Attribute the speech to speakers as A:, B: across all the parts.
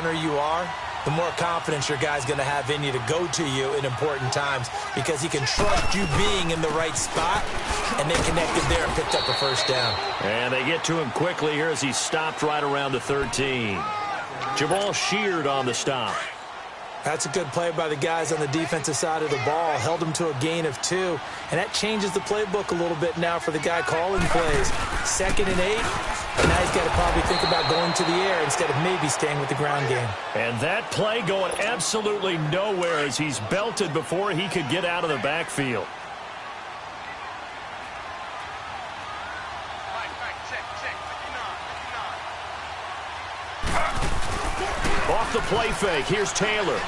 A: corner you are, the more confidence your guy's going to have in you to go to you in important times because he can trust you being in the right spot, and they connected there and picked up a first down.
B: And they get to him quickly here as he stopped right around the 13. Jamal Sheard on the stop.
A: That's a good play by the guys on the defensive side of the ball. Held him to a gain of 2. And that changes the playbook a little bit now for the guy calling plays. 2nd and 8. And now he's got to probably think about going to the air instead of maybe staying with the ground game.
B: And that play going absolutely nowhere as he's belted before he could get out of the backfield. Off the play fake, here's Taylor.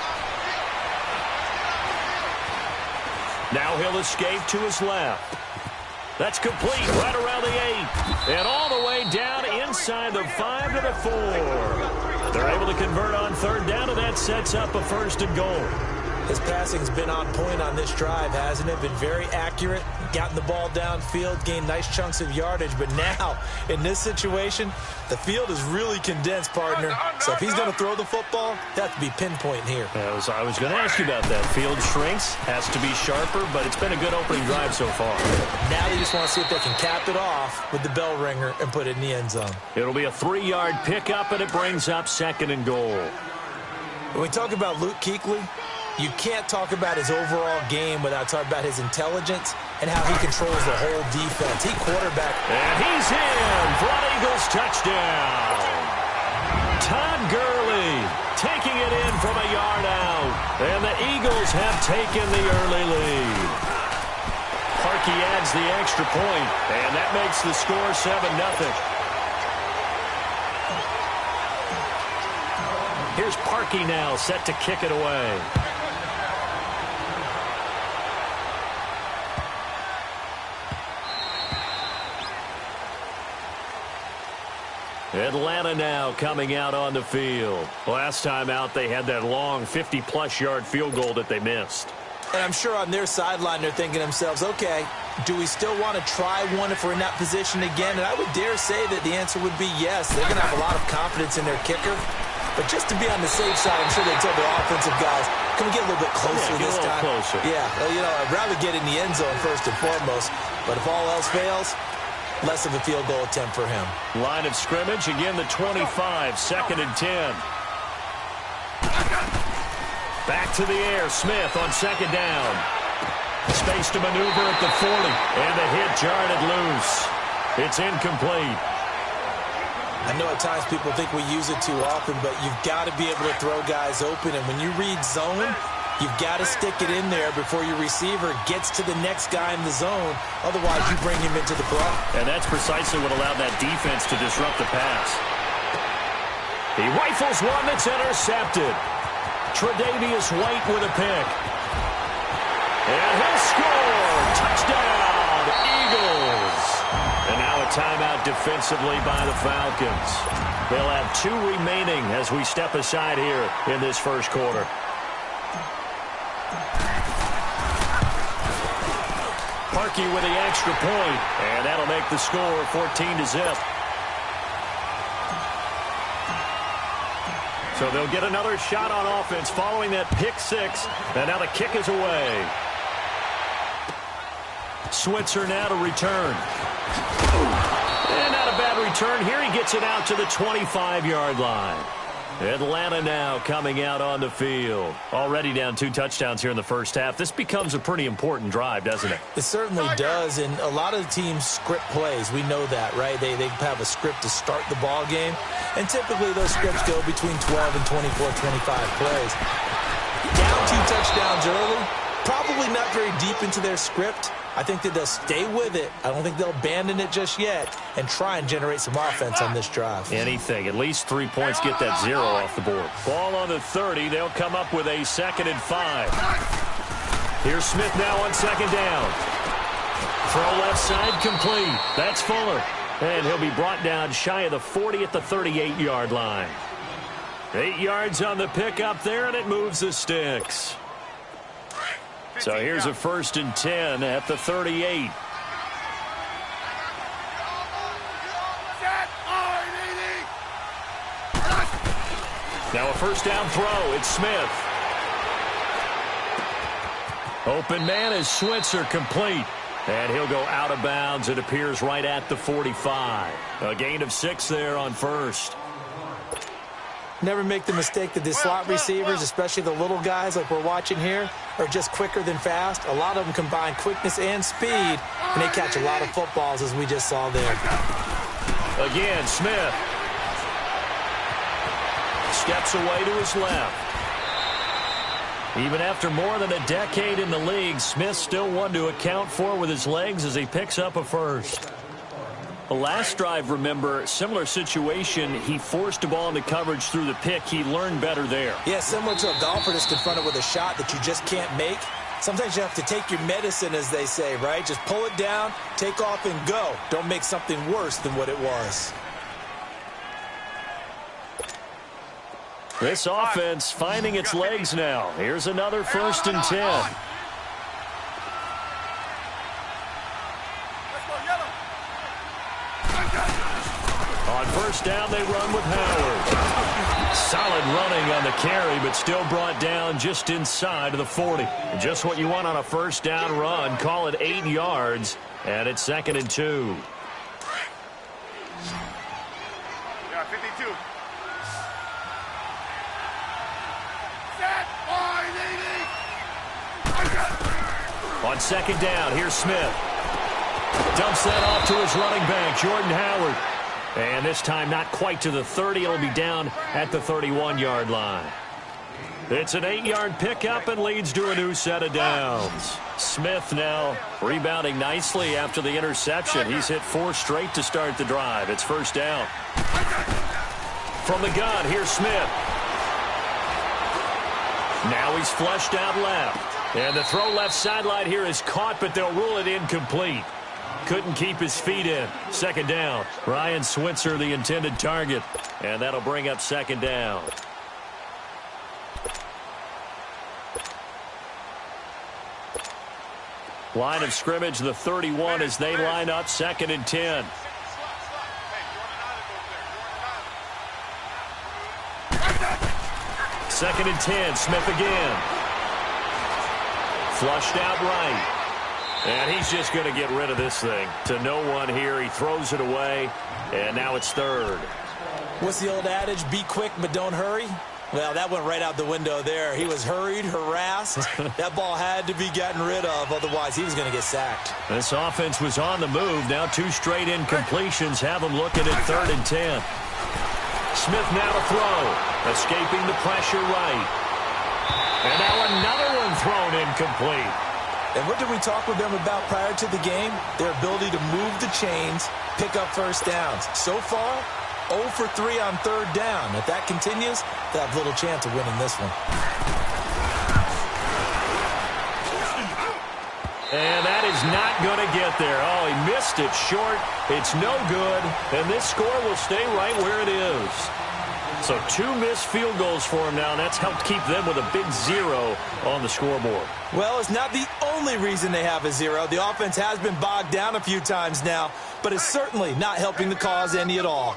B: Now he'll escape to his left. That's complete right around the 8. And all the way down inside the 5 to the 4. They're able to convert on 3rd down, and that sets up a 1st and goal.
A: His passing's been on point on this drive, hasn't it? Been very accurate, gotten the ball downfield, gained nice chunks of yardage. But now, in this situation, the field is really condensed, partner. So if he's going to throw the football, that has to be pinpoint here.
B: I was going to ask you about that. Field shrinks, has to be sharper, but it's been a good opening drive so far.
A: Now they just want to see if they can cap it off with the bell ringer and put it in the end zone.
B: It'll be a 3-yard pickup, and it brings up 2nd and goal.
A: When we talk about Luke Kuechly, you can't talk about his overall game without talking about his intelligence and how he controls the whole defense. He quarterback.
B: And he's in for an Eagles touchdown. Todd Gurley taking it in from a yard out. And the Eagles have taken the early lead. Parkey adds the extra point, and that makes the score 7-0. Here's Parkey now set to kick it away. Atlanta now coming out on the field. Last time out, they had that long 50-plus yard field goal that they missed.
A: And I'm sure on their sideline they're thinking to themselves, okay, do we still want to try one if we're in that position again? And I would dare say that the answer would be yes. They're going to have a lot of confidence in their kicker. But just to be on the safe side, I'm sure they told their offensive guys, can we get a little bit closer this time?
B: Closer.
A: Yeah, well, I'd rather get in the end zone first and foremost. But if all else fails, less of a field goal attempt for him.
B: Line of scrimmage, again the 25, 2nd and 10. Back to the air, Smith on 2nd down. Space to maneuver at the 40, and the hit jarred it loose. It's incomplete.
A: I know at times people think we use it too often, but you've got to be able to throw guys open. And when you read zone, you've got to stick it in there before your receiver gets to the next guy in the zone. Otherwise, you bring him into the play.
B: And that's precisely what allowed that defense to disrupt the pass. He rifles one that's intercepted. Tre'Davious White with a pick. And he'll score. Touchdown, Eagles. And now a timeout defensively by the Falcons. They'll have 2 remaining as we step aside here in this first quarter. Parkey with the extra point, and that'll make the score 14-0. So they'll get another shot on offense following that pick 6, and now the kick is away. Switzer now to return. And not a bad return here. He gets it out to the 25-yard line. Atlanta now coming out on the field. Already down 2 touchdowns here in the first half. This becomes a pretty important drive, doesn't it?
A: It certainly does, and a lot of the teams script plays. We know that, right? They have a script to start the ball game, and typically those scripts go between 12 and 24, 25 plays. Down 2 touchdowns early, probably not very deep into their script. I think that they'll stay with it. I don't think they'll abandon it just yet and try and generate some offense on this drive.
B: Anything. At least 3 points, get that 0 off the board. Ball on the 30. They'll come up with a 2nd and 5. Here's Smith now on 2nd down. Throw left side complete. That's Fuller. And he'll be brought down shy of the 40 at the 38-yard line. 8 yards on the pickup there, and it moves the sticks. So here's a 1st and 10 at the 38. Now a first down throw. It's Smith. Open man is Switzer, complete. And he'll go out of bounds. It appears right at the 45. A gain of 6 there on first.
A: Never make the mistake that the slot receivers, especially the little guys like we're watching here, are just quicker than fast. A lot of them combine quickness and speed, and they catch a lot of footballs, as we just saw there.
B: Again, Smith. Steps away to his left. Even after more than a decade in the league, Smith still one to account for with his legs as he picks up a first. The last drive, remember, similar situation. He forced a ball into coverage through the pick. He learned better there.
A: Yeah, similar to a golfer that's confronted with a shot that you just can't make. Sometimes you have to take your medicine, as they say, right? Just pull it down, take off, and go. Don't make something worse than what it was.
B: This offense finding its legs now. Here's another 1st and 10. On first down, they run with Howard. Solid running on the carry, but still brought down just inside of the 40. Just what you want on a first down run. Call it 8 yards, and it's 2nd and 2.
C: Yeah, 52.
B: On 2nd down, here's Smith. Dumps that off to his running back, Jordan Howard. And this time not quite to the 30. It'll be down at the 31-yard line. It's an 8-yard pickup and leads to a new set of downs. Smith now rebounding nicely after the interception. He's hit 4 straight to start the drive. It's first down. From the gun, here's Smith. Now he's flushed out left. And the throw left sideline here is caught, but they'll rule it incomplete. Couldn't keep his feet in. 2nd down. Ryan Switzer, the intended target. And that'll bring up 2nd down. Line of scrimmage, the 31 as they line up, 2nd and 10. Second and 10, Smith again. Flushed out right. And he's just going to get rid of this thing. To no one here. He throws it away. And now it's 3rd.
A: What's the old adage? Be quick, but don't hurry. Well, that went right out the window there. He was hurried, harassed. That ball had to be gotten rid of. Otherwise, he was going to get sacked.
B: This offense was on the move. Now 2 straight incompletions have them looking at 3rd and 10. Smith now to throw. Escaping the pressure right. And now another one thrown incomplete.
A: And what did we talk with them about prior to the game? Their ability to move the chains, pick up first downs. So far, 0 for 3 on 3rd down. If that continues, they have little chance of winning this one.
B: And that is not going to get there. Oh, he missed it short. It's no good. And this score will stay right where it is. So 2 missed field goals for him now, and that's helped keep them with a big 0 on the scoreboard.
A: Well, it's not the only reason they have a 0. The offense has been bogged down a few times now, but it's certainly not helping the cause any at all.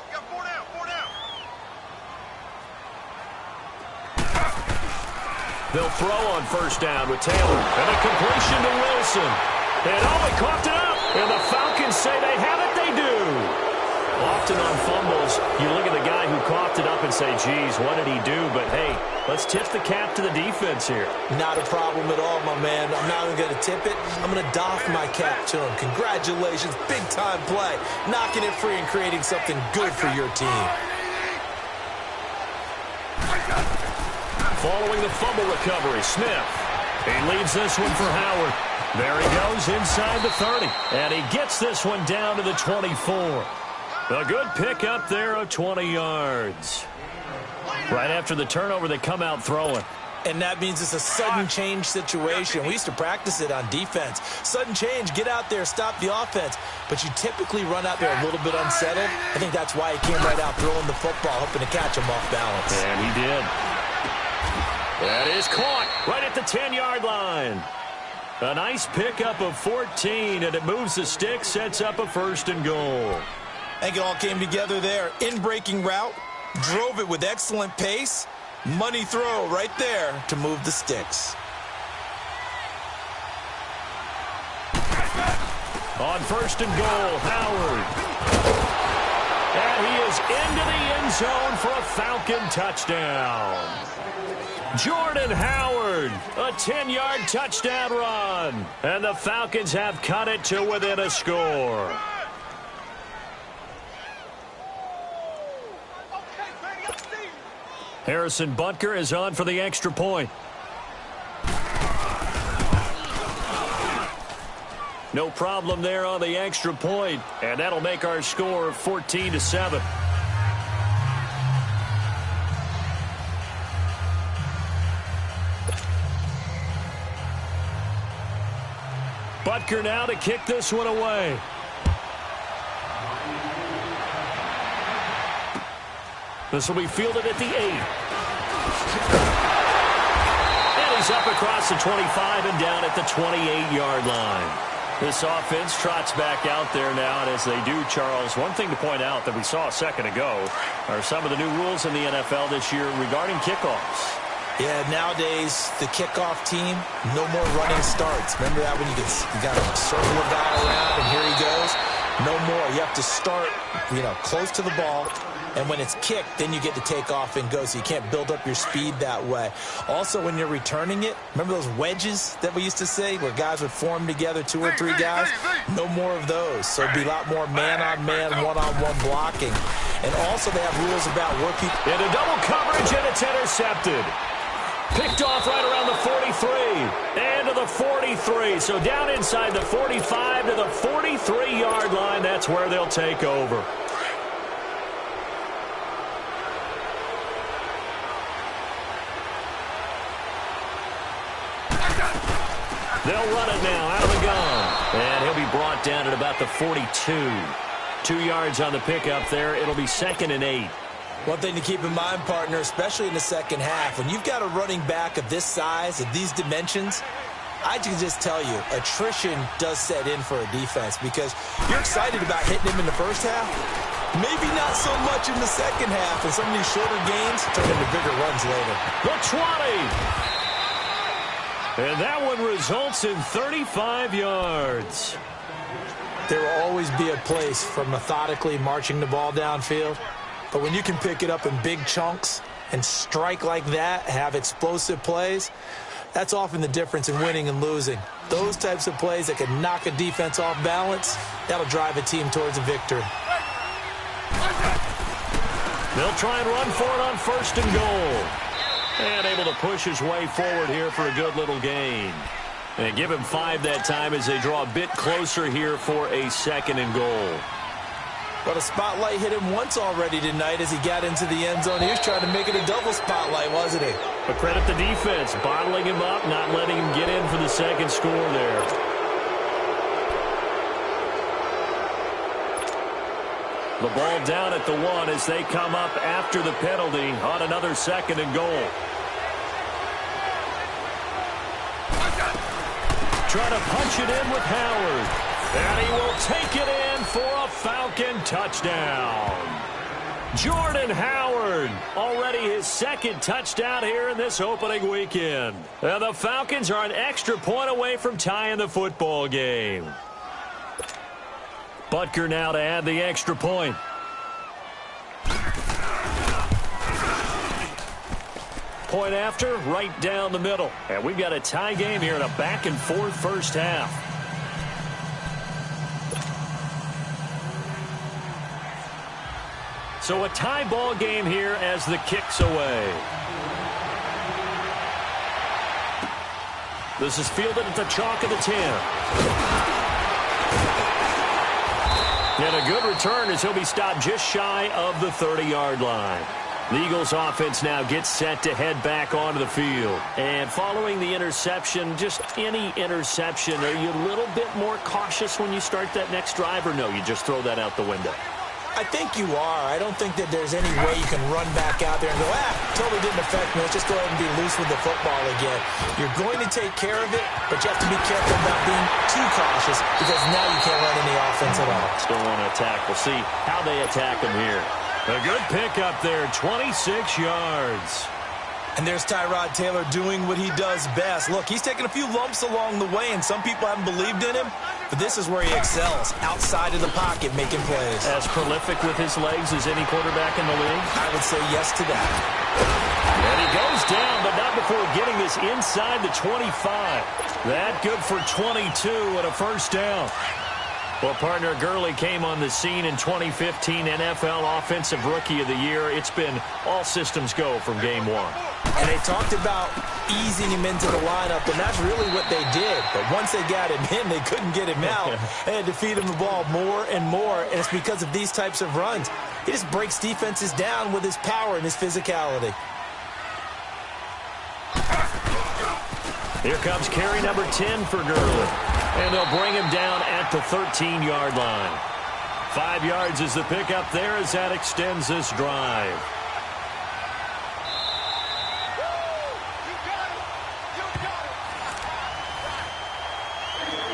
B: They'll throw on first down with Taylor. And a completion to Wilson. And they coughed it up. And the Falcons say they have it. They do. Often on fumbles, you look at the guy who coughed it up and say, geez, what did he do? But, hey, let's tip the cap to the defense here.
A: Not a problem at all, my man. I'm not even going to tip it. I'm going to doff my cap to him. Congratulations. Big-time play. Knocking it free and creating something good for your team.
B: Following the fumble recovery, Smith. He leaves this one for Howard. There he goes inside the 30. And he gets this one down to the 24. A good pick up there of 20 yards. Right after the turnover, they come out throwing.
A: And that means it's a sudden change situation. We used to practice it on defense. Sudden change, get out there, stop the offense. But you typically run out there a little bit unsettled. I think that's why he came right out throwing the football, hoping to catch him off balance.
B: And he did. That is caught right at the 10-yard line. A nice pickup of 14, and it moves the stick, sets up a 1st and goal.
A: I think it all came together there. In-breaking route, drove it with excellent pace, Money throw right there to move the sticks.
B: On first and goal, Howard. And he is into the end zone for a Falcon touchdown. Jordan Howard, a 10-yard touchdown run. And the Falcons have cut it to within a score. Harrison Butker is on for the extra point. No problem there on the extra point, and that'll make our score 14-7. Butker now to kick this one away. This will be fielded at the 8. And he's up across the 25 and down at the 28-yard line. This offense trots back out there now, and as they do, Charles, one thing to point out that we saw a second ago are some of the new rules in the NFL this year regarding kickoffs.
A: Yeah, nowadays, the kickoff team, no more running starts. Remember that when you got to circle a guy around, and here he goes? No more. You have to start, close to the ball. And when it's kicked, then you get to take off and go, so you can't build up your speed that way. Also, when you're returning it, remember those wedges that we used to say where guys would form together, 2 or 3 guys? No more of those. So it'd be a lot more man-on-man, one-on-one blocking. And also they have rules about where people...
B: Into double coverage, and it's intercepted. Picked off right around the 43. And to the 43. So down inside the 45 to the 43-yard line. That's where they'll take over. They'll run it now out of the gun. And he'll be brought down at about the 42. 2 yards on the pickup there. It'll be 2nd and 8.
A: One thing to keep in mind, partner, especially in the second half, when you've got a running back of this size, of these dimensions, I can just tell you, attrition does set in for a defense because you're excited about hitting him in the first half. Maybe not so much in the second half, and some of these shorter games turn into bigger runs later.
B: The 20. And that one results in 35 yards.
A: There will always be a place for methodically marching the ball downfield. But when you can pick it up in big chunks and strike like that, have explosive plays, that's often the difference in winning and losing. Those types of plays that can knock a defense off balance, that'll drive a team towards a victory.
B: They'll try and run for it on first and goal. And able to push his way forward here for a good little gain. And give him 5 that time as they draw a bit closer here for a 2nd and goal.
A: But a spotlight hit him once already tonight as he got into the end zone. He was trying to make it a double spotlight, wasn't he?
B: But credit the defense, bottling him up, not letting him get in for the 2nd score there. The ball down at the 1 as they come up after the penalty on another 2nd and goal. Trying to punch it in with Howard. And he will take it in for a Falcon touchdown. Jordan Howard, already his 2nd touchdown here in this opening weekend. And the Falcons are an extra point away from tying the football game. Butker now to add the extra point. Point after, right down the middle. And we've got a tie game here in a back-and-forth first half. So a tie ball game here as the kick's away. This is fielded at the chalk of the 10. And a good return as he'll be stopped just shy of the 30-yard line. The Eagles offense now gets set to head back onto the field. And following the interception, just any interception, are you a little bit more cautious when you start that next drive, or no, you just throw that out the window?
A: I think you are. I don't think that there's any way you can run back out there and go, totally didn't affect me. Let's just go ahead and be loose with the football again. You're going to take care of it, but you have to be careful about being too cautious because now you can't run any offense at all.
B: Still want to attack. We'll see how they attack him here. A good pick up there, 26 yards.
A: And there's Tyrod Taylor doing what he does best. Look, he's taken a few lumps along the way, and some people haven't believed in him, but this is where he excels, outside of the pocket, making plays.
B: As prolific with his legs as any quarterback in the league?
A: I would say yes to that.
B: And he goes down, but not before getting this inside the 25. That good for 22 and a first down. Well, partner, Gurley came on the scene in 2015 NFL Offensive Rookie of the Year. It's been all systems go from game one.
A: And they talked about easing him into the lineup, and that's really what they did. But once they got him in, they couldn't get him out. They had to feed him the ball more and more, and it's because of these types of runs. He just breaks defenses down with his power and his physicality.
B: Here comes carry number 10 for Gurley. And they'll bring him down at the 13-yard line. 5 yards is the pickup there as that extends this drive.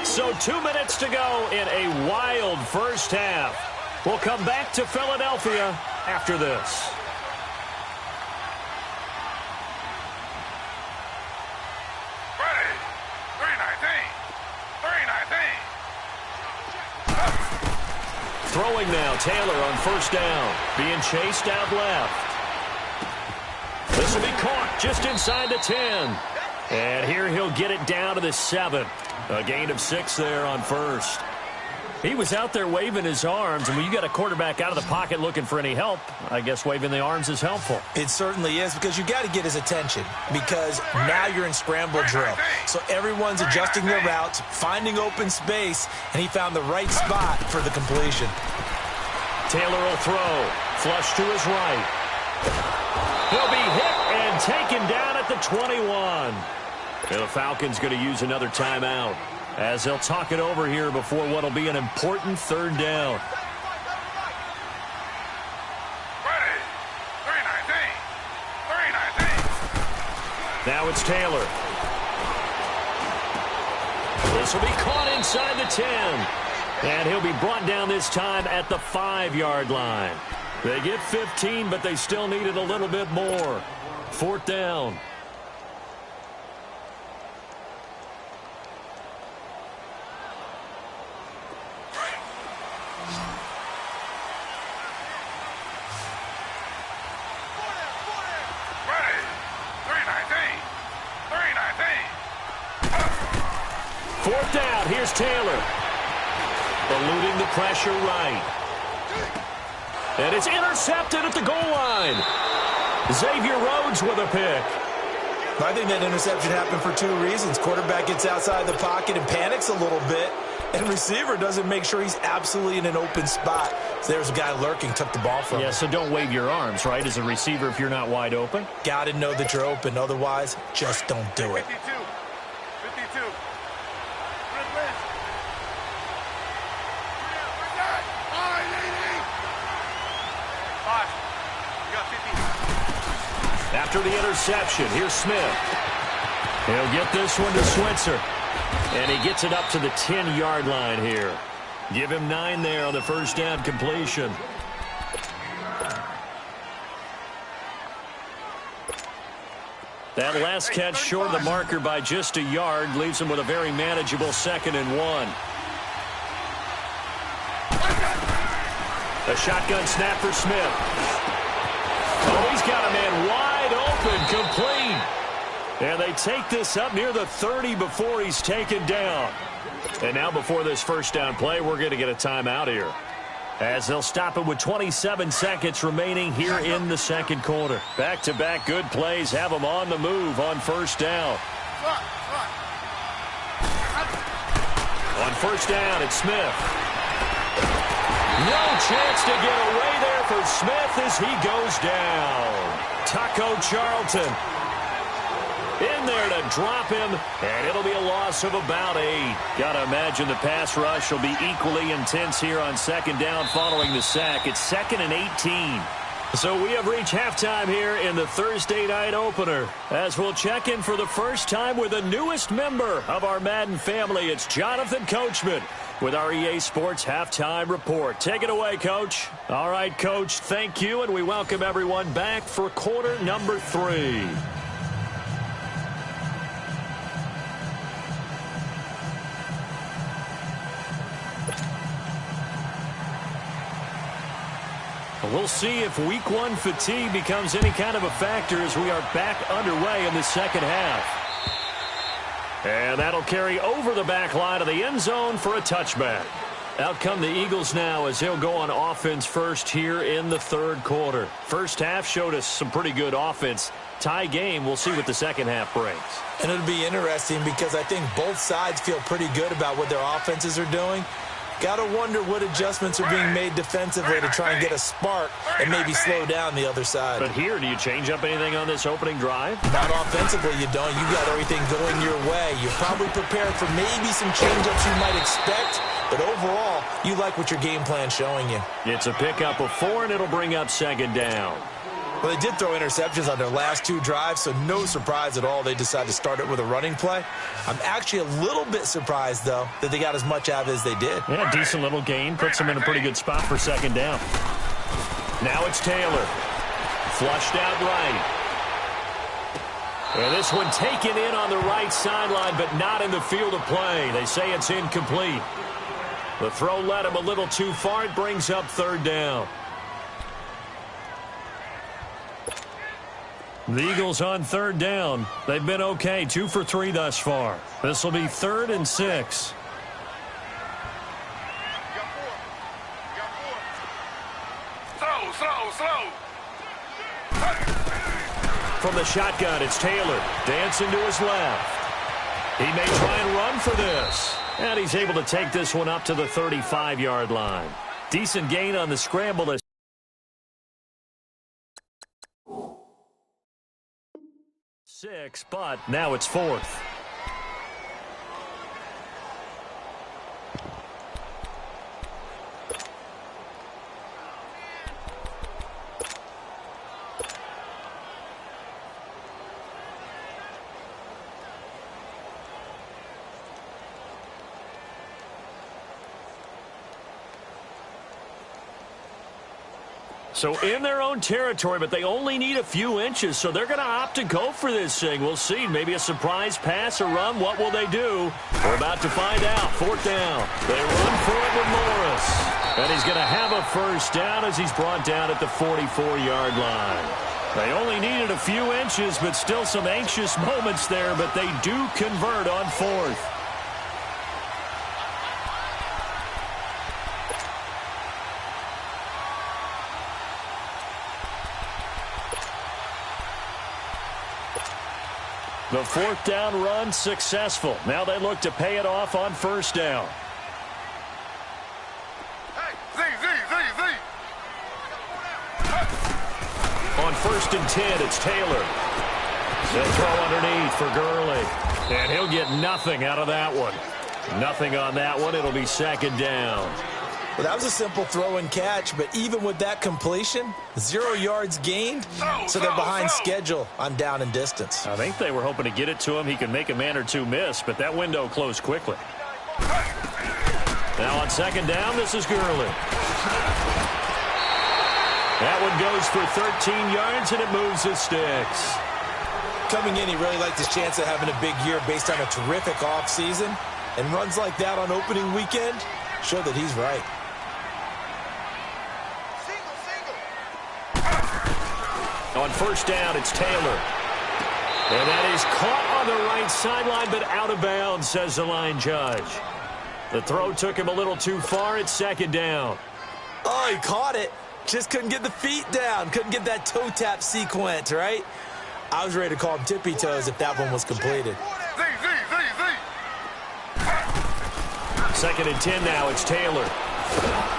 B: So 2 minutes to go in a wild first half. We'll come back to Philadelphia after this. Throwing now, Taylor on first down. Being chased out left. This will be caught just inside the 10. And here he'll get it down to the 7. A gain of 6 there on first. He was out there waving his arms, and when you got a quarterback out of the pocket looking for any help, I guess waving the arms is helpful.
A: It certainly is, because you got to get his attention, because now you're in scramble drill. So everyone's adjusting their routes, finding open space, and he found the right spot for the completion.
B: Taylor will throw. Flush to his right. He'll be hit and taken down at the 21. And the Falcons going to use another timeout as they'll talk it over here before what will be an important third down. Now it's Taylor. This will be caught inside the 10. And he'll be brought down this time at the 5-yard line. They get 15, but they still needed a little bit more. 4th down. Fourth down, here's Taylor. Eluding the pressure right. And it's intercepted at the goal line. Xavier Rhodes with a pick.
A: I think that interception happened for 2 reasons. Quarterback gets outside the pocket and panics a little bit, and receiver doesn't make sure he's absolutely in an open spot. So there's a guy lurking, took the ball from him.
B: Yeah, so don't wave your arms, right, as a receiver if you're not wide open.
A: Got to know that you're open. Otherwise, just don't do it.
C: 52.
B: After the interception, here's Smith. He'll get this one to Switzer. And he gets it up to the 10-yard line here. Give him 9 there on the first down completion. That last catch short of the marker by just a yard leaves him with a very manageable 2nd and 1. A shotgun snap for Smith. Oh, he's got a man wide open, complete. And they take this up near the 30 before he's taken down. And now before this first down play, we're going to get a timeout here, as they'll stop it with 27 seconds remaining here in the second quarter. Back-to-back good plays have them on the move on first down. On first down, it's Smith. No chance to get away there for Smith as he goes down. Taco Charlton in there to drop him, and it'll be a loss of about 8. Gotta imagine the pass rush will be equally intense here on second down following the sack. It's 2nd and 18. So we have reached halftime here in the Thursday night opener, as we'll check in for the first time with the newest member of our Madden family. It's Jonathan Coachman with our EA Sports Halftime Report. Take it away, Coach. All right, Coach, thank you, and we welcome everyone back for quarter number 3. We'll see if week one fatigue becomes any kind of a factor as we are back underway in the second half. And that'll carry over the back line of the end zone for a touchback. Out come the Eagles now as they'll go on offense first here in the third quarter. First half showed us some pretty good offense. Tie game, we'll see what the second half brings.
A: And it'll be interesting because I think both sides feel pretty good about what their offenses are doing. Got to wonder what adjustments are being made defensively to try and get a spark and maybe slow down the other side.
B: But here, do you change up anything on this opening drive?
A: Not offensively, you don't. You got everything going your way. You're probably prepared for maybe some change-ups you might expect, but overall, you like what your game plan's showing you.
B: It's a pickup of 4, and it'll bring up second down.
A: Well, they did throw interceptions on their last 2 drives, so no surprise at all they decided to start it with a running play. I'm actually a little bit surprised, though, that they got as much out of it as they did.
B: Yeah, decent little gain. Puts them in a pretty good spot for second down. Now it's Taylor. Flushed out right. And this one taken in on the right sideline, but not in the field of play. They say it's incomplete. The throw led him a little too far. It brings up third down. The Eagles on third down. They've been okay, 2 for 3 thus far. This will be 3rd and 6.
C: Slow.
B: From the shotgun, it's Taylor. Dancing to his left. He may try and run for this. And he's able to take this one up to the 35-yard line. Decent gain on the scramble. 6, but now it's 4th. So in their own territory, but they only need a few inches, so they're going to opt to go for this thing. We'll see. Maybe a surprise pass or run. What will they do? We're about to find out. 4th down. They run for it with Morris. And he's going to have a first down as he's brought down at the 44-yard line. They only needed a few inches, but still some anxious moments there, but they do convert on 4th. The 4th down run successful. Now they look to pay it off on first down. On 1st and 10, it's Taylor. They'll throw underneath for Gurley. And he'll get nothing out of that one. Nothing on that one. It'll be second down.
A: Well, that was a simple throw and catch, but even with that completion, 0 yards gained, so they're behind schedule on down and distance.
B: I think they were hoping to get it to him. He could make a man or two miss, but that window closed quickly. Now on second down, this is Gurley. That one goes for 13 yards, and it moves his sticks.
A: Coming in, he really liked his chance of having a big year based on a terrific offseason, and runs like that on opening weekend show that he's right.
B: On first down, it's Taylor. And that is caught on the right sideline, but out of bounds, says the line judge. The throw took him a little too far. It's second down.
A: Oh, he caught it. Just couldn't get the feet down. Couldn't get that toe tap sequence, right? I was ready to call him tippy toes if that one was completed.
B: Second and 10 now, it's Taylor.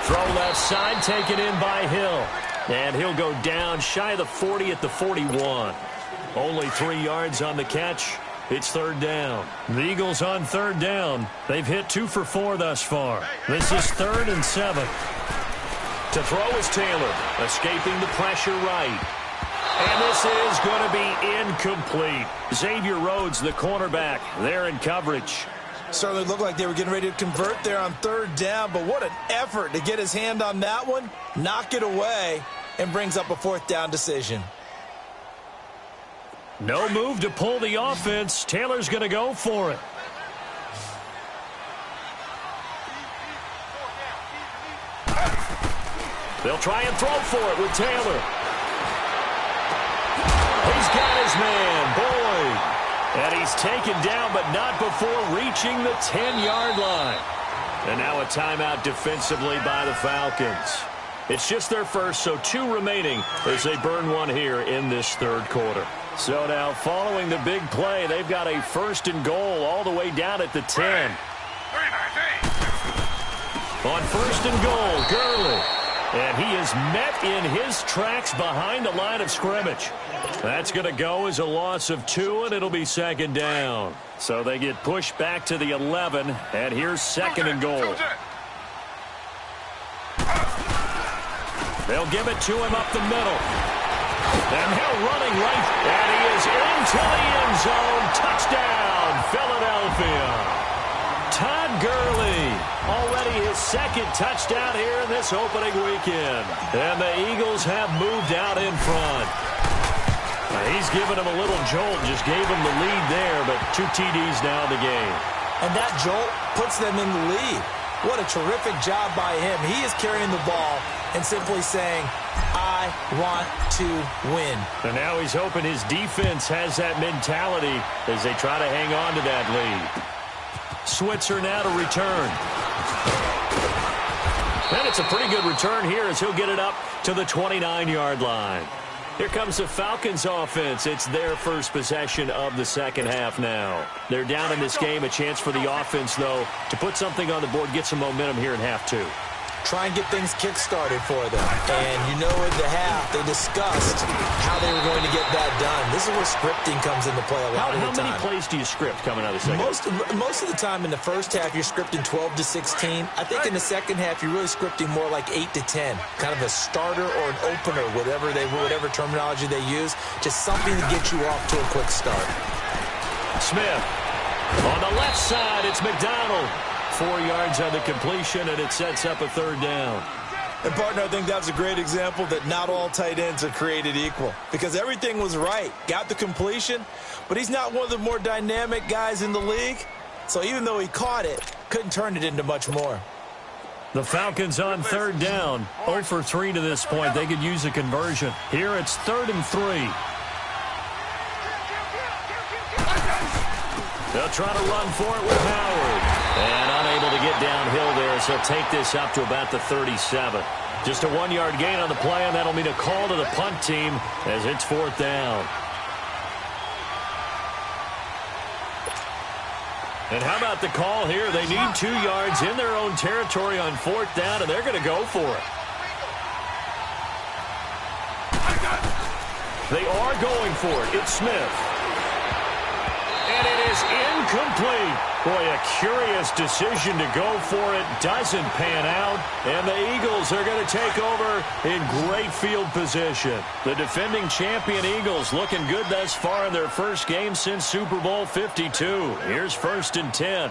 B: Throw left side, taken in by Hill. And he'll go down shy of the 40 at the 41. Only 3 yards on the catch. It's third down. The Eagles on third down. They've hit 2 for 4 thus far. This is 3rd and 7. To throw is Taylor, escaping the pressure right. And this is going to be incomplete. Xavier Rhodes, the cornerback, there in coverage.
A: Certainly looked like they were getting ready to convert there on third down, but what an effort to get his hand on that one, knock it away, and brings up a 4th down decision.
B: No move to pull the offense. Taylor's going to go for it. They'll try and throw for it with Taylor. He's got his man, Boyd. And he's taken down, but not before reaching the 10-yard line. And now a timeout defensively by the Falcons. It's just their first, so 2 remaining as they burn one here in this third quarter. So now following the big play, they've got a 1st and goal all the way down at the 10. On 1st and goal, Gurley. And he is met in his tracks behind the line of scrimmage. That's going to go as a loss of 2, and it'll be 2nd down. So they get pushed back to the 11, and here's 2nd and goal. They'll give it to him up the middle. And he'll running right, and he is into the end zone. Touchdown, Philadelphia. Todd Gurley, already his 2nd touchdown here in this opening weekend. And the Eagles have moved out in front. He's given him a little jolt, just gave him the lead there, but 2 TDs now in the game.
A: And that jolt puts them in the lead. What a terrific job by him. He is carrying the ball and simply saying, I want to win.
B: And now he's hoping his defense has that mentality as they try to hang on to that lead. Switzer now to return. And it's a pretty good return here as he'll get it up to the 29-yard line. Here comes the Falcons offense. It's their first possession of the second half now. They're down in this game. A chance for the offense, though, to put something on the board, get some momentum here in half 2.
A: Try and get things kick-started for them. And you know in the half, they discussed how they were going to get that done. This is where scripting comes into play a lot of the time.
B: How many plays do you script coming out of the second?
A: Most of the time in the first half, you're scripting 12 to 16. I think in the second half, you're really scripting more like 8 to 10. Kind of a starter or an opener, whatever terminology they use. Just something to get you off to a quick start.
B: Smith. On the left side, it's McDonald. 4 yards on the completion, and it sets up a 3rd down.
A: And, partner, I think that was a great example that not all tight ends are created equal. Because everything was right. Got the completion, but he's not one of the more dynamic guys in the league. So even though he caught it, couldn't turn it into much more.
B: The Falcons on 3rd down. 0 for 3 to this point. They could use a conversion. Here it's 3rd and 3. They'll try to run for it with Howard. And unable to get downhill there, so take this up to about the 37. Just a 1-yard gain on the play, and that'll mean a call to the punt team as it's 4th down. And how about the call here? They need 2 yards in their own territory on 4th down, and they're going to go for it. They are going for it. It's Smith. And it is incomplete. Boy, a curious decision to go for it. Doesn't pan out. And the Eagles are going to take over in great field position. The defending champion Eagles looking good thus far in their first game since Super Bowl 52. Here's 1st and 10.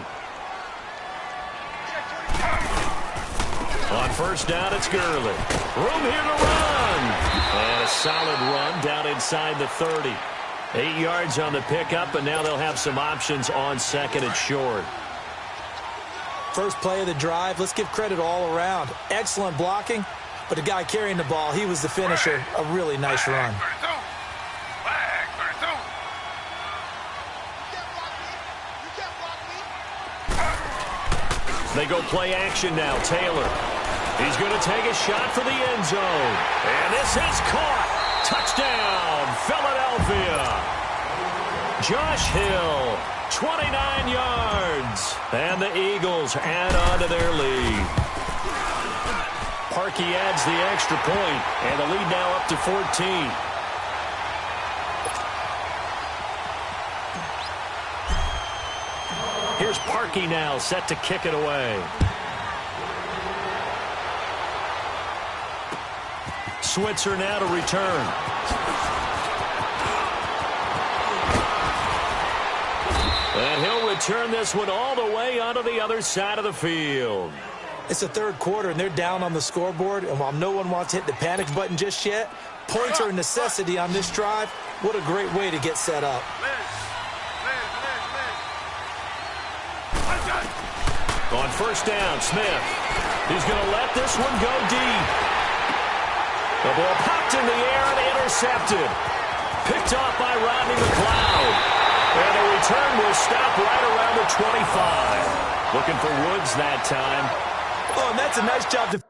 B: On 1st down, it's Gurley. Room here to run. And a solid run down inside the 30. 8 yards on the pickup, and now they'll have some options on 2nd and short.
A: First play of the drive, let's give credit all around. Excellent blocking, but the guy carrying the ball, he was the finisher. A really nice run.
B: They go play action now. Taylor. He's going to take a shot for the end zone. And this is caught. Touchdown, Philadelphia. Josh Hill, 29 yards. And the Eagles add on to their lead. Parkey adds the extra point, and the lead now up to 14. Here's Parkey now, set to kick it away. Switzer now to return. And he'll return this one all the way onto the other side of the field.
A: It's the third quarter, and they're down on the scoreboard. And while no one wants to hit the panic button just yet, points are a necessity on this drive. What a great way to get set up. On 1st down, Smith. He's going to let this one go deep.
B: The ball popped in the air and intercepted. Picked off by Rodney McLeod. And the return will stop right around the 25. Looking for Woods that time.
A: Oh, and that's a nice job to...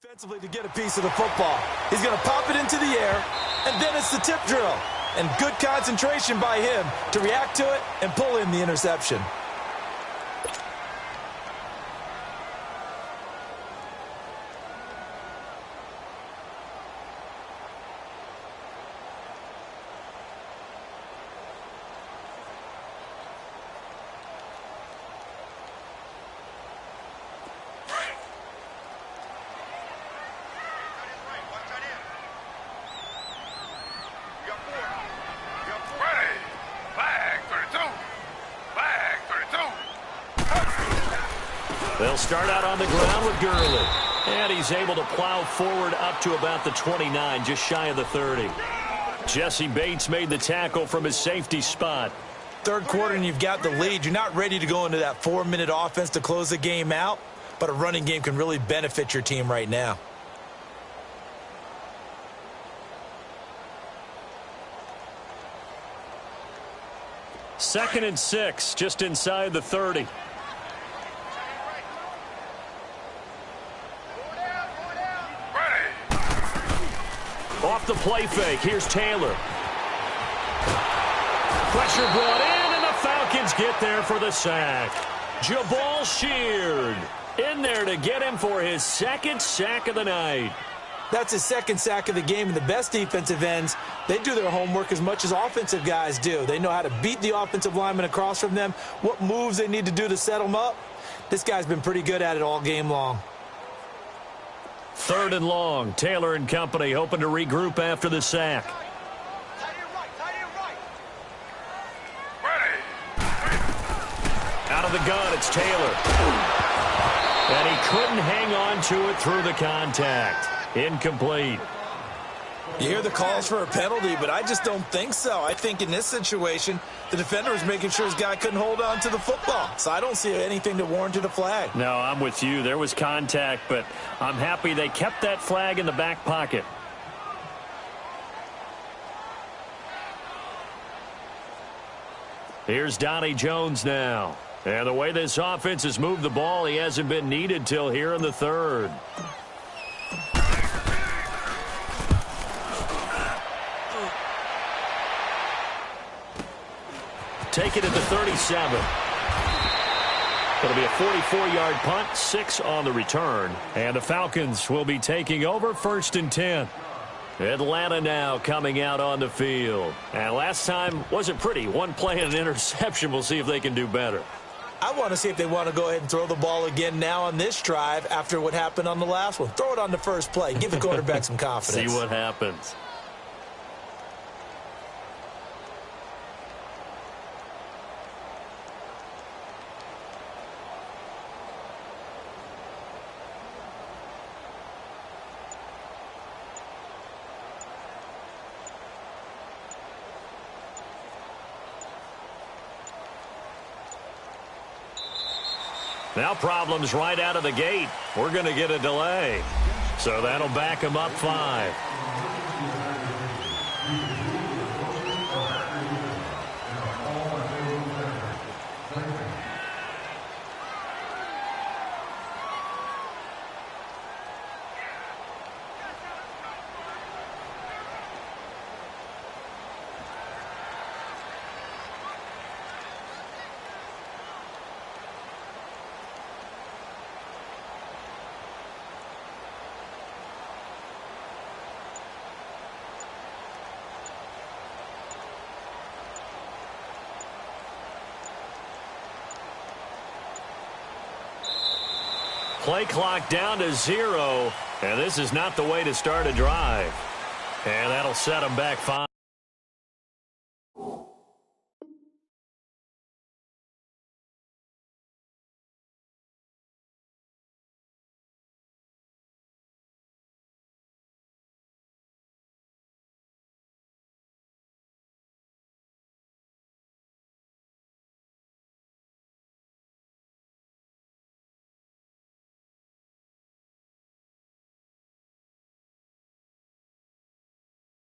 A: Defensively to get a piece of the football. He's going to pop it into the air, and then it's the tip drill. And good concentration by him to react to it and pull in the interception.
B: They'll start out on the ground with Gurley. And he's able to plow forward up to about the 29, just shy of the 30. Jesse Bates made the tackle from his safety spot.
A: Third quarter and you've got the lead. You're not ready to go into that 4-minute offense to close the game out, but a running game can really benefit your team right now.
B: Second and 6, just inside the 30. Off the play fake, here's Taylor. Pressure brought in, and the Falcons get there for the sack. Jabal Sheard in there to get him for his second sack of the night.
A: That's his second sack of the game, and the best defensive ends, they do their homework as much as offensive guys do. They know how to beat the offensive lineman across from them, what moves they need to do to set them up. This guy's been pretty good at it all game long.
B: Third and long. Taylor and company hoping to regroup after the sack. Out of the gun, it's Taylor. And he couldn't hang on to it through the contact. Incomplete.
A: You hear the calls for a penalty, but I just don't think so. I think in this situation, the defender was making sure his guy couldn't hold on to the football. So I don't see anything that warranted a flag.
B: No, I'm with you. There was contact, but I'm happy they kept that flag in the back pocket. Here's Donnie Jones now. And the way this offense has moved the ball, he hasn't been needed till here in the third. Take it at the 37. It'll be a 44-yard punt, 6 on the return. And the Falcons will be taking over 1st and 10. Atlanta now coming out on the field. And last time wasn't pretty. One play and an interception. We'll see if they can do better.
A: I want to see if they want to go ahead and throw the ball again now on this drive after what happened on the last one. Throw it on the first play. Give the quarterback some confidence.
B: See what happens. Now problems right out of the gate. We're going to get a delay. So that'll back them up 5. Play clock down to 0, and this is not the way to start a drive. And that'll set them back 5.